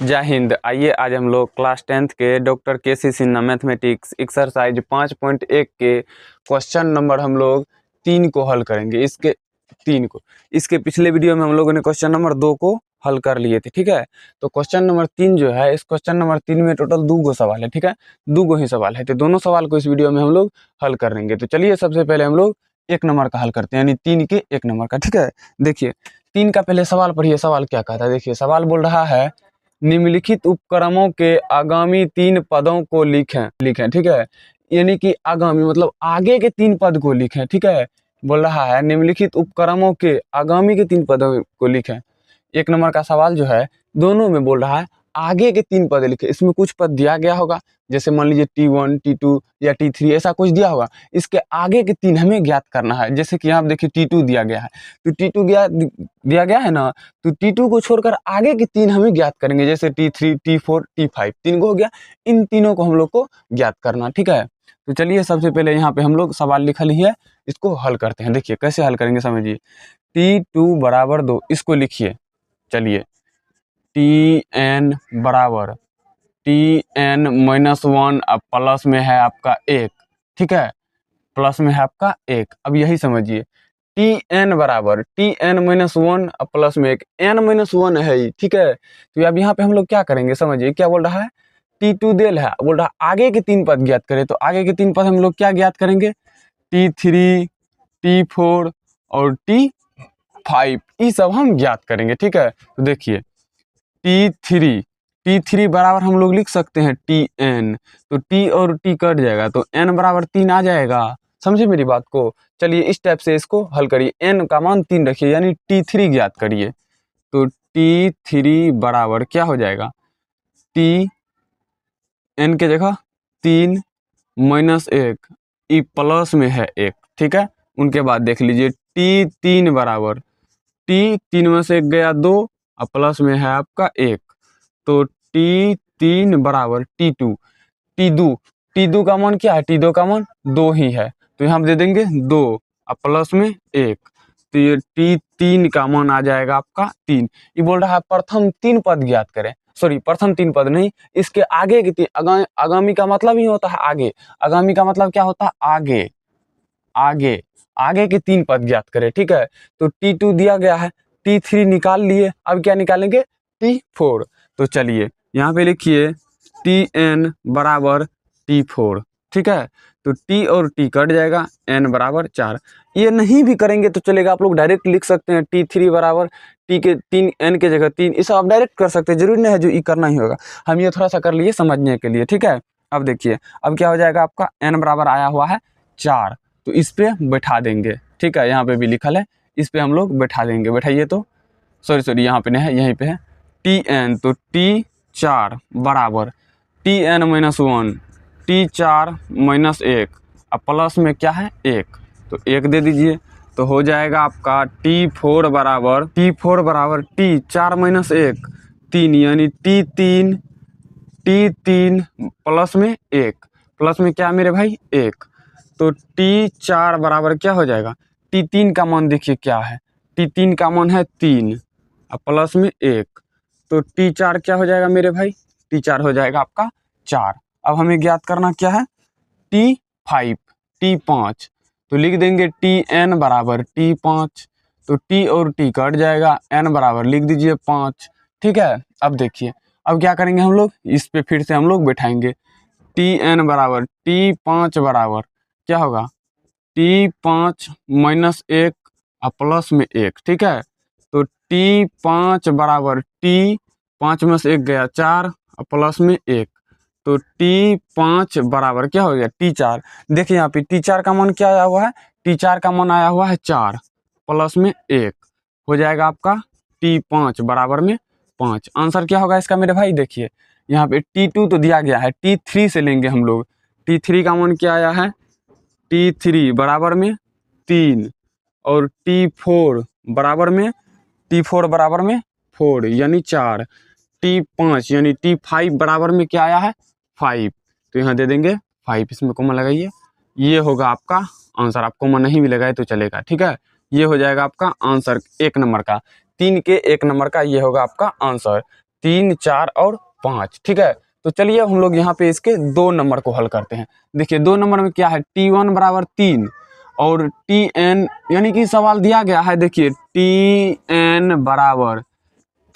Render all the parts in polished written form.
जय हिंद। आइए आज हम लोग क्लास 10th के doctor KC. Sinha mathematics exercise 5.1 के क्वेश्चन नंबर हम लोग 3 को हल करेंगे। इसके पिछले वीडियो में हम लोगों ने क्वेश्चन नंबर 2 को हल कर लिए थे, ठीक है। तो क्वेश्चन नंबर 3 जो है, इस क्वेश्चन नंबर 3 में टोटल 2 सवाल है, ठीक है। 2 ही सवाल है, तो दोनों सवाल को इस वीडियो में हम लोग हल कर लेंगे। तो चलिए सबसे पहले हम लोग 1 नंबर का हल करते हैं, यानी 3 के 1 नंबर का, ठीक है। देखिए 3 का पहले सवाल पढ़िए। सवाल क्या कहता है, देखिए सवाल बोल रहा है निम्नलिखित उपक्रमों के आगामी 3 पदों को लिखें, ठीक है। यानी कि आगामी मतलब आगे के 3 पद को लिखें, ठीक है। बोल रहा है निम्नलिखित उपक्रमों के आगामी के 3 पदों को लिखें। 1 नंबर का सवाल जो है दोनों में बोल रहा है आगे के 3 पद लिखे। इसमें कुछ पद दिया गया होगा, जैसे मान लीजिए T1, T2 या T3 ऐसा कुछ दिया होगा। इसके आगे के 3 हमें ज्ञात करना है। जैसे कि यहाँ देखिए T2 दिया गया है, तो T2 दिया गया है ना, तो T2 को छोड़कर आगे के 3 हमें ज्ञात करेंगे, जैसे T3, T4, T5 3 को हो गया। इन तीनों को हम लोग को ज्ञात करना, ठीक है। तो चलिए सबसे पहले यहाँ पे हम लोग सवाल लिखा ही है, इसको हल करते हैं। देखिए कैसे हल करेंगे, समझिए। T2 बराबर 2 इसको लिखिए। चलिए Tn बराबर Tn -1 अब प्लस में है आपका 1, ठीक है। प्लस में है आपका 1। अब यही समझिए Tn बराबर Tn -1 अब प्लस में 1, n-1 है ही, ठीक है। तो अब यहाँ पे हम लोग क्या करेंगे, समझिए क्या बोल रहा है। T2 देल है, बोल रहा है आगे के 3 पद ज्ञात करें। तो आगे के 3 पद हम लोग क्या ज्ञात करेंगे, T3, T4 और T5 ये सब हम ज्ञात करेंगे, ठीक है। तो देखिए T3 बराबर हम लोग लिख सकते हैं Tn, तो T और T कट जाएगा तो n बराबर 3 आ जाएगा। समझे मेरी बात को। चलिए इस टाइप से इसको हल करिए, n का मान 3 रखिए, यानी T3 ज्ञात करिए। तो T3 बराबर क्या हो जाएगा, n के जगह 3 -1 ई प्लस में है 1, ठीक है। उनके बाद देख लीजिए T3 बराबर T3 में से 1 गया 2 और प्लस में है आपका 1, तो T3 बराबर T2 का मान क्या है, T2 का मान 2 ही है, तो यहाँ दे देंगे 2 और प्लस में 1, तो ये T3 का मान आ जाएगा आपका 3। ये बोल रहा है प्रथम 3 पद ज्ञात करें, सॉरी प्रथम 3 पद नहीं, इसके आगे के 3। आगामी का मतलब ही होता है आगे। आगामी का मतलब क्या होता है, आगे के 3 पद ज्ञात करें, ठीक है। तो T2 दिया गया है, T3 निकाल लिए, अब क्या निकालेंगे, T4। तो चलिए यहाँ पे लिखिए Tn बराबर T4, ठीक है। तो T और T कट जाएगा, n बराबर 4। ये नहीं भी करेंगे तो चलेगा, आप लोग डायरेक्ट लिख सकते हैं T3 बराबर T के 3, n के जगह 3, इसे आप डायरेक्ट कर सकते हैं, जरूरी नहीं है जो ये करना ही होगा। हम ये थोड़ा सा कर लिए समझने के लिए, ठीक है। अब देखिए अब क्या हो जाएगा आपका, n बराबर आया हुआ है 4, तो इस पे बैठा देंगे, ठीक है। यहाँ पे भी लिखल है, इस पे हम लोग बैठा देंगे। बैठाइए तो सॉरी यहाँ पे नहीं है, यहीं पे है Tn, तो T4 बराबर Tn -1 T4 -1 अब प्लस में क्या है 1, तो 1 दे दीजिए, तो हो जाएगा आपका T4 बराबर T4 बराबर T4 -1 3, यानी T3 प्लस में 1, प्लस में क्या मेरे भाई 1, तो T4 बराबर क्या हो जाएगा, T3 का मान देखिए क्या है, T3 का मान है 3 और प्लस में 1, तो T4 क्या हो जाएगा मेरे भाई, T4 हो जाएगा आपका 4। अब हमें ज्ञात करना क्या है, T5, तो लिख देंगे Tn बराबर T5, तो T और T कट जाएगा, n बराबर लिख दीजिए 5, ठीक है। अब देखिए अब क्या करेंगे हम लोग, इस पे फिर से हम लोग बैठाएंगे। Tn बराबर T5 बराबर क्या होगा, T5 -1 और प्लस में 1, ठीक है। तो T5 बराबर T5 में से 1 गया 4 और प्लस में 1, तो T5 बराबर क्या हो गया T4। देखिए यहाँ पे T4 का मान क्या आया हुआ है, T4 का मान आया हुआ है 4 प्लस में 1, हो जाएगा आपका T5 बराबर में 5। आंसर क्या होगा इसका मेरे भाई, देखिए यहाँ पे T2 तो दिया गया है, T3 से लेंगे हम लोग। T3 का मान क्या आया है, T3 बराबर में 3 और T4 बराबर में 4 यानी 4, T5 यानी T5 बराबर में क्या आया है 5, तो यहाँ दे देंगे 5, इसमें कॉमा लगाइए। ये होगा आपका आंसर, आप कॉमा नहीं भी लगाए तो चलेगा, ठीक है। ये हो जाएगा आपका आंसर 1 नंबर का, 3 के 1 नंबर का ये होगा आपका आंसर। 3, 4 और 5, ठीक है। तो चलिए हम लोग यहाँ पे इसके 2 नंबर को हल करते हैं। देखिए 2 नंबर में क्या है, T1 बराबर 3 और Tn, यानी कि सवाल दिया गया है, देखिए Tn बराबर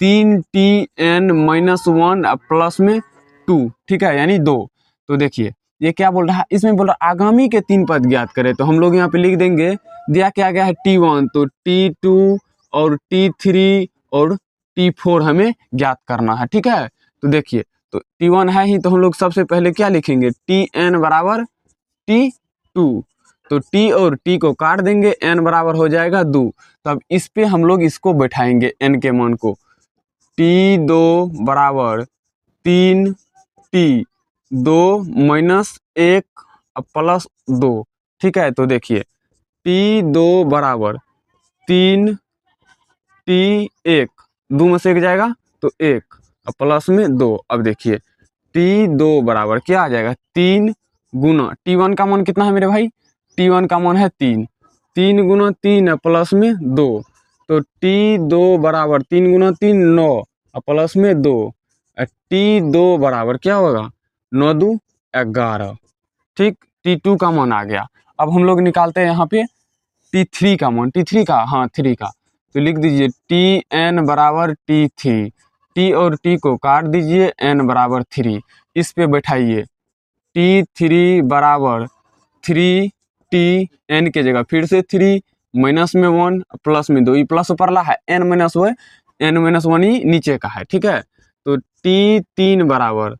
3Tn माइनस 1 प्लस में 2, ठीक है, यानी 2। तो देखिए ये क्या बोल रहा है, इसमें बोल रहा है आगामी के 3 पद ज्ञात करें। तो हम लोग यहाँ पे लिख देंगे, दिया क्या गया है T1, तो T2 और T3 और T4 हमें ज्ञात करना है, ठीक है। तो देखिए तो T1 है ही, तो हम लोग सबसे पहले क्या लिखेंगे, Tn बराबर T2। तो T और T को काट देंगे, n बराबर हो जाएगा 2। तो अब इस पे हम लोग इसको बैठाएंगे n के मान को, T2 बराबर 3T 2 माइनस 1 प्लस 2, ठीक है। तो देखिए T2 बराबर 3T 1, 2 में से 1 जाएगा तो 1 प्लस में 2। अब देखिए T2 बराबर क्या आ जाएगा, 3 गुना T1 का मान कितना है मेरे भाई, T1 का मान है 3, 3 गुना 3 प्लस में 2। तो T2 बराबर 3 गुना 3 9 प्लस में 2। T2 बराबर क्या होगा, 9 2 11, ठीक। T2 का मान आ गया। अब हम लोग निकालते हैं यहाँ पे T3 का मान, T3 का, हाँ 3 का। तो लिख दीजिए Tn बराबर T3, T और T को काट दीजिए, n बराबर 3, इस पे बैठाइए T3 बराबर 3T, n के जगह फिर से 3 माइनस में 1 प्लस में 2, ये प्लस ऊपर ला है, n माइनस 1 ही नीचे का है, ठीक है। तो T3 बराबर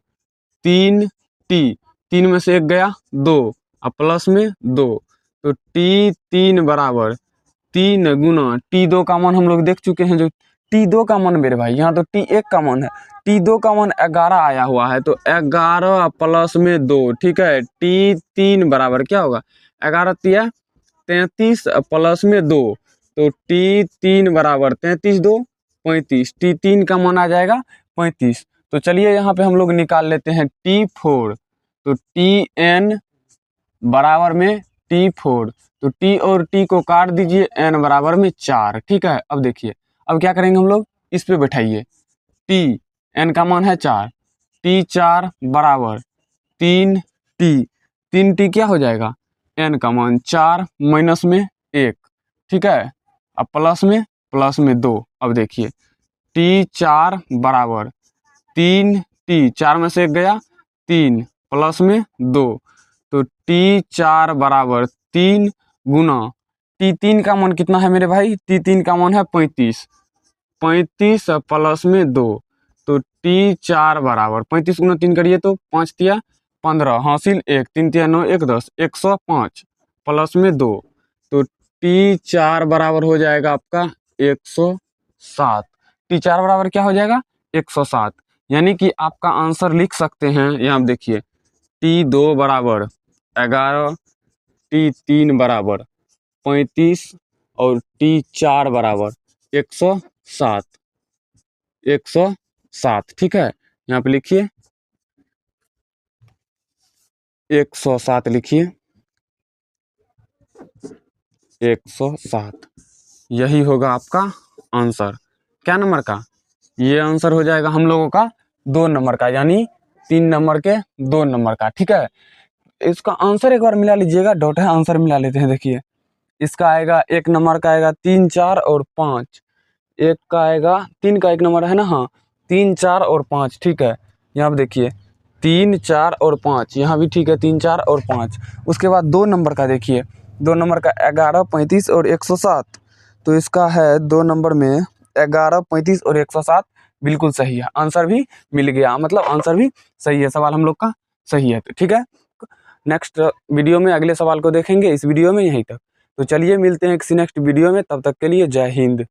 3T, 3 में से 1 गया 2 प्लस में 2। तो T3 बराबर 3 गुना T2 का मान हम लोग देख चुके हैं, जो T2 का मान मेरे भाई, यहाँ तो T1 का मान है, T2 का मान 11 आया हुआ है, तो 11 प्लस में 2, ठीक है। T3 बराबर क्या होगा, 11 तिया 33 प्लस में 2, तो T3 बराबर 33 2 35, T3 का मान आ जाएगा 35। तो चलिए यहाँ पे हम लोग निकाल लेते हैं T4। तो Tn बराबर में T4, तो T और T को काट दीजिए, n बराबर में 4, ठीक है। अब देखिए अब क्या करेंगे हम लोग, इस पे बैठाइए T, n का मान है 4, T4 बराबर 3T, 3T क्या हो जाएगा, n का मान 4 माइनस में 1, ठीक है, अब प्लस में 2। अब देखिए T4 बराबर 3T, 4 में से 1 गया 3 प्लस में 2। तो T4 बराबर 3 गुना T3 का मान कितना है मेरे भाई, T3 का मान है 35, 35 प्लस में 2। तो T4 बराबर 35 गुना 3 करिए तो 5 तिया 15, हासिल 1, 3 तिया 9 1 10, 105 प्लस में 2। तो T4 बराबर हो जाएगा आपका 107। T4 बराबर क्या हो जाएगा, 107, यानी कि आपका आंसर लिख सकते हैं। यहाँ देखिए T2 बराबर 11, T3 बराबर 35 और T4 बराबर 107, 107, ठीक है। यहाँ पे लिखिए 107, लिखिए 107, यही होगा आपका आंसर। क्या नंबर का, ये आंसर हो जाएगा हम लोगों का 2 नंबर का, यानी 3 नंबर के 2 नंबर का, ठीक है। इसका आंसर एक बार मिला लीजिएगा, डॉट है, आंसर मिला लेते हैं। देखिए इसका आएगा 1 नंबर का आएगा 3 4 और 5, एक का आएगा 3 का 1 नंबर है ना, हाँ 3 4 और 5, ठीक है। यहाँ पे देखिए 3 4 और 5, यहाँ भी ठीक है 3 4 और 5। उसके बाद 2 नंबर का देखिए, 2 नंबर का 11 35 और 107, तो इसका है 2 नंबर में 11 35 और 107, बिल्कुल सही है, आंसर भी मिल गया, मतलब आंसर भी सही है, सवाल हम लोग का सही है, ठीक है। नेक्स्ट वीडियो में अगले सवाल को देखेंगे, इस वीडियो में यहीं तक। तो चलिए मिलते हैं किसी नेक्स्ट वीडियो में, तब तक के लिए जय हिंद।